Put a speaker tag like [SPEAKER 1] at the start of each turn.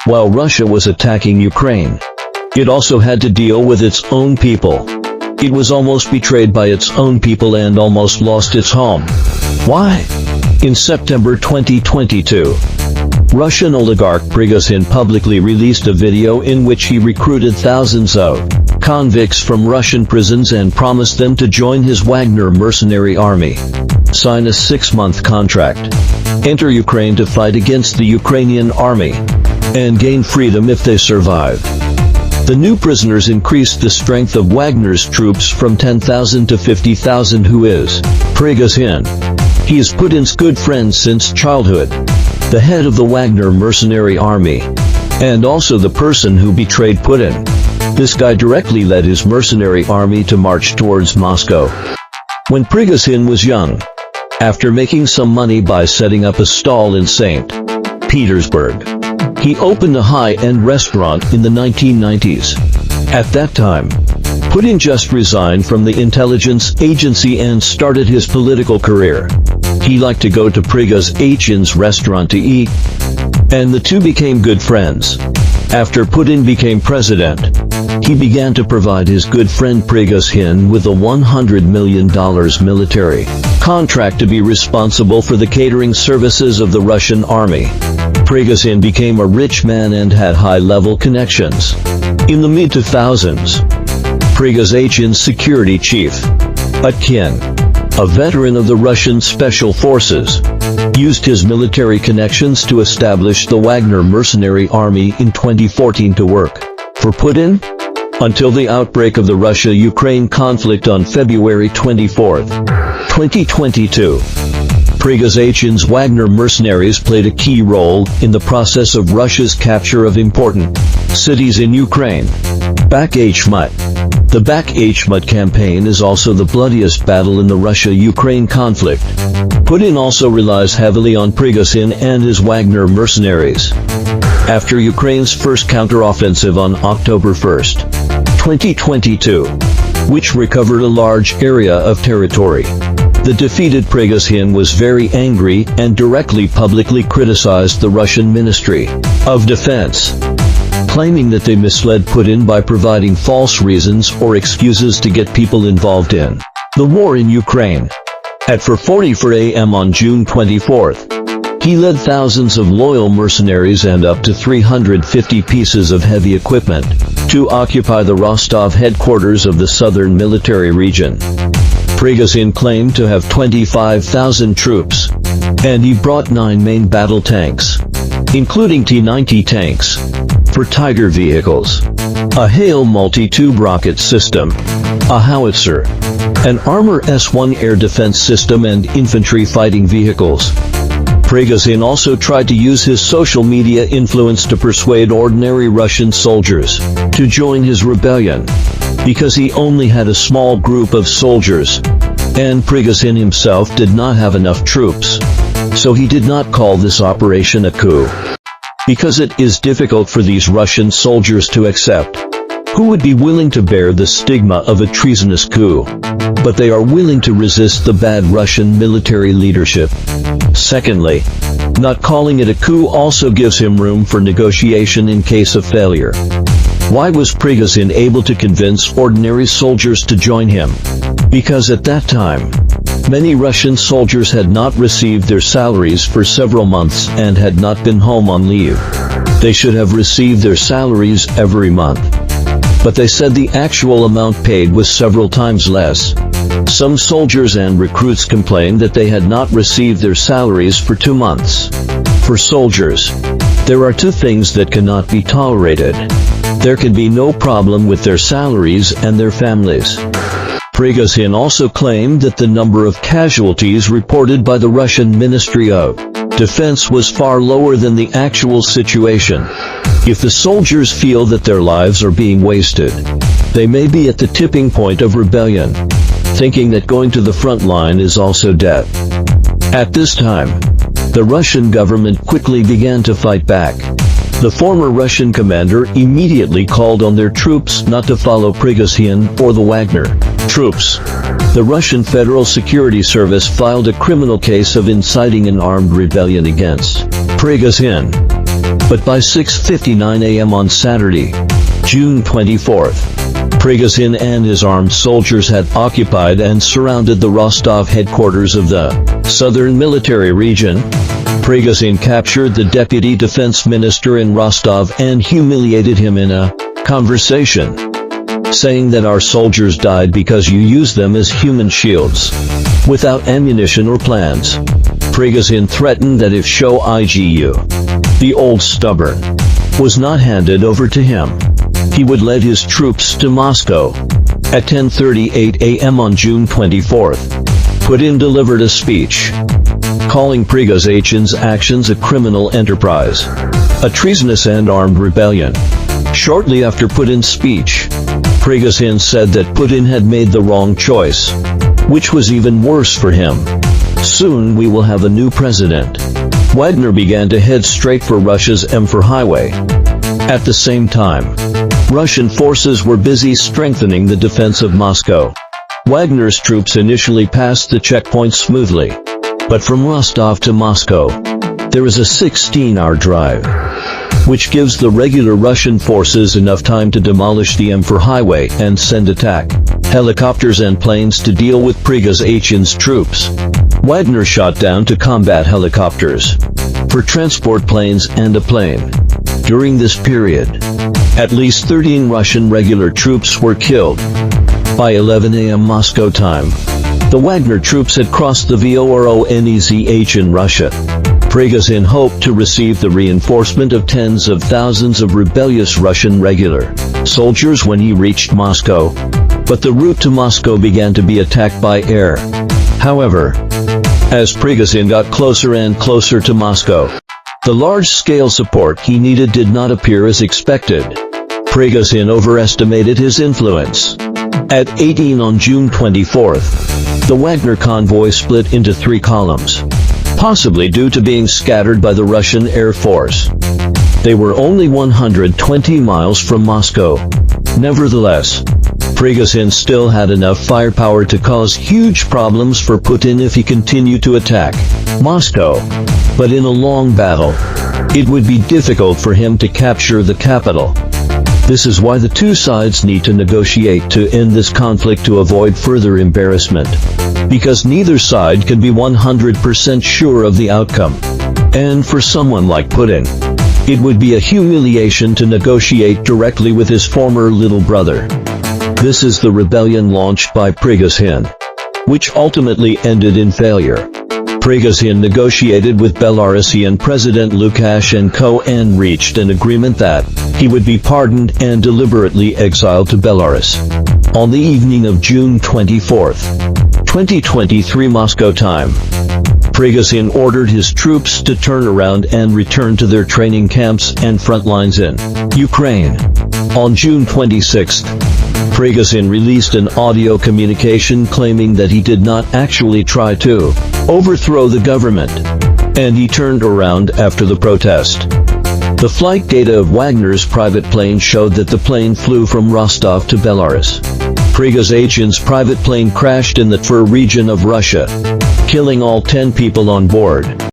[SPEAKER 1] while Russia was attacking Ukraine. It also had to deal with its own people. It was almost betrayed by its own people and almost lost its home. Why? In September 2022, Russian oligarch Prigozhin publicly released a video in which he recruited thousands of convicts from Russian prisons and promised them to join his Wagner mercenary army, sign a 6-month contract, enter Ukraine to fight against the Ukrainian army, and gain freedom if they survive. The new prisoners increased the strength of Wagner's troops from 10,000 to 50,000. Who is Prigozhin? He is Putin's good friend since childhood, the head of the Wagner mercenary army, and also the person who betrayed Putin. This guy directly led his mercenary army to march towards Moscow. When Prigozhin was young, after making some money by setting up a stall in St. Petersburg, he opened a high-end restaurant in the 1990s. At that time, Putin just resigned from the intelligence agency and started his political career. He liked to go to Prigozhin's restaurant to eat, and the two became good friends. After Putin became president, he began to provide his good friend Prigozhin with a $100 million military contract to be responsible for the catering services of the Russian army. Prigozhin became a rich man and had high-level connections. In the mid-2000s, Prigozhin's security chief, Putin, a veteran of the Russian Special Forces, used his military connections to establish the Wagner mercenary army in 2014 to work for Putin until the outbreak of the Russia-Ukraine conflict on February 24, 2022. Prigozhin's Wagner mercenaries played a key role in the process of Russia's capture of important cities in Ukraine. Bakhmut. The Bakhmut campaign is also the bloodiest battle in the Russia-Ukraine conflict. Putin also relies heavily on Prigozhin and his Wagner mercenaries. After Ukraine's first counteroffensive on October 1, 2022, which recovered a large area of territory, the defeated Prigozhin was very angry and directly publicly criticized the Russian Ministry of Defense, claiming that they misled Putin by providing false reasons or excuses to get people involved in the war in Ukraine. At 4:44 a.m. on June 24, he led thousands of loyal mercenaries and up to 350 pieces of heavy equipment to occupy the Rostov headquarters of the southern military region. Prigozhin claimed to have 25,000 troops, and he brought 9 main battle tanks, including T-90 tanks, for Tiger vehicles, a Hail multi-tube rocket system, a howitzer, an Armor S-1 air defense system and infantry fighting vehicles. Prigozhin also tried to use his social media influence to persuade ordinary Russian soldiers to join his rebellion, because he only had a small group of soldiers, and Prigozhin himself did not have enough troops. So he did not call this operation a coup, because it is difficult for these Russian soldiers to accept, who would be willing to bear the stigma of a treasonous coup, but they are willing to resist the bad Russian military leadership. Secondly, not calling it a coup also gives him room for negotiation in case of failure. Why was Prigozhin able to convince ordinary soldiers to join him? Because at that time, many Russian soldiers had not received their salaries for several months and had not been home on leave. They should have received their salaries every month, but they said the actual amount paid was several times less. Some soldiers and recruits complained that they had not received their salaries for 2 months. For soldiers, there are 2 things that cannot be tolerated. There can be no problem with their salaries and their families. Prigozhin also claimed that the number of casualties reported by the Russian Ministry of Defense was far lower than the actual situation. If the soldiers feel that their lives are being wasted, they may be at the tipping point of rebellion, thinking that going to the front line is also death. At this time, the Russian government quickly began to fight back. The former Russian commander immediately called on their troops not to follow Prigozhin or the Wagner troops. The Russian Federal Security Service filed a criminal case of inciting an armed rebellion against Prigozhin. But by 6:59 a.m. on Saturday, June 24th, Prigozhin and his armed soldiers had occupied and surrounded the Rostov headquarters of the Southern Military Region. Prigozhin captured the deputy defense minister in Rostov and humiliated him in a conversation, saying that our soldiers died because you used them as human shields, without ammunition or plans. Prigozhin threatened that if Show IGU, the old stubborn, was not handed over to him, he would lead his troops to Moscow. At 10:38 a.m. on June 24th, Putin delivered a speech, calling Prigozhin's actions a criminal enterprise, a treasonous and armed rebellion. Shortly after Putin's speech, Prigozhin said that Putin had made the wrong choice, which was even worse for him. Soon we will have a new president. Wagner began to head straight for Russia's M4 highway. At the same time, Russian forces were busy strengthening the defense of Moscow. Wagner's troops initially passed the checkpoint smoothly, but from Rostov to Moscow, there is a 16-hour drive, which gives the regular Russian forces enough time to demolish the M4 highway and send attack helicopters and planes to deal with Prigozhin's troops. Wagner shot down to combat helicopters for transport planes and a plane. During this period, at least 13 Russian regular troops were killed. By 11 a.m. Moscow time, the Wagner troops had crossed the Voronezh in Russia. Prigozhin hoped to receive the reinforcement of tens of thousands of rebellious Russian regular soldiers when he reached Moscow, but the route to Moscow began to be attacked by air. However, as Prigozhin got closer and closer to Moscow, the large-scale support he needed did not appear as expected. Prigozhin overestimated his influence. At 18 on June 24th, the Wagner convoy split into 3 columns, possibly due to being scattered by the Russian Air Force. They were only 120 miles from Moscow. Nevertheless, Prigozhin still had enough firepower to cause huge problems for Putin if he continued to attack Moscow. But in a long battle, it would be difficult for him to capture the capital. This is why the two sides need to negotiate to end this conflict to avoid further embarrassment, because neither side can be 100% sure of the outcome. And for someone like Putin, it would be a humiliation to negotiate directly with his former little brother. This is the rebellion launched by Prigozhin, which ultimately ended in failure. Prigozhin negotiated with Belarusian President Lukashenko and reached an agreement that he would be pardoned and deliberately exiled to Belarus. On the evening of June 24, 2023 Moscow time, Prigozhin ordered his troops to turn around and return to their training camps and front lines in Ukraine. On June 26, Prigozhin released an audio communication claiming that he did not actually try to overthrow the government, and he turned around after the protest. The flight data of Wagner's private plane showed that the plane flew from Rostov to Belarus. Prigozhin's private plane crashed in the Tver region of Russia, killing all 10 people on board.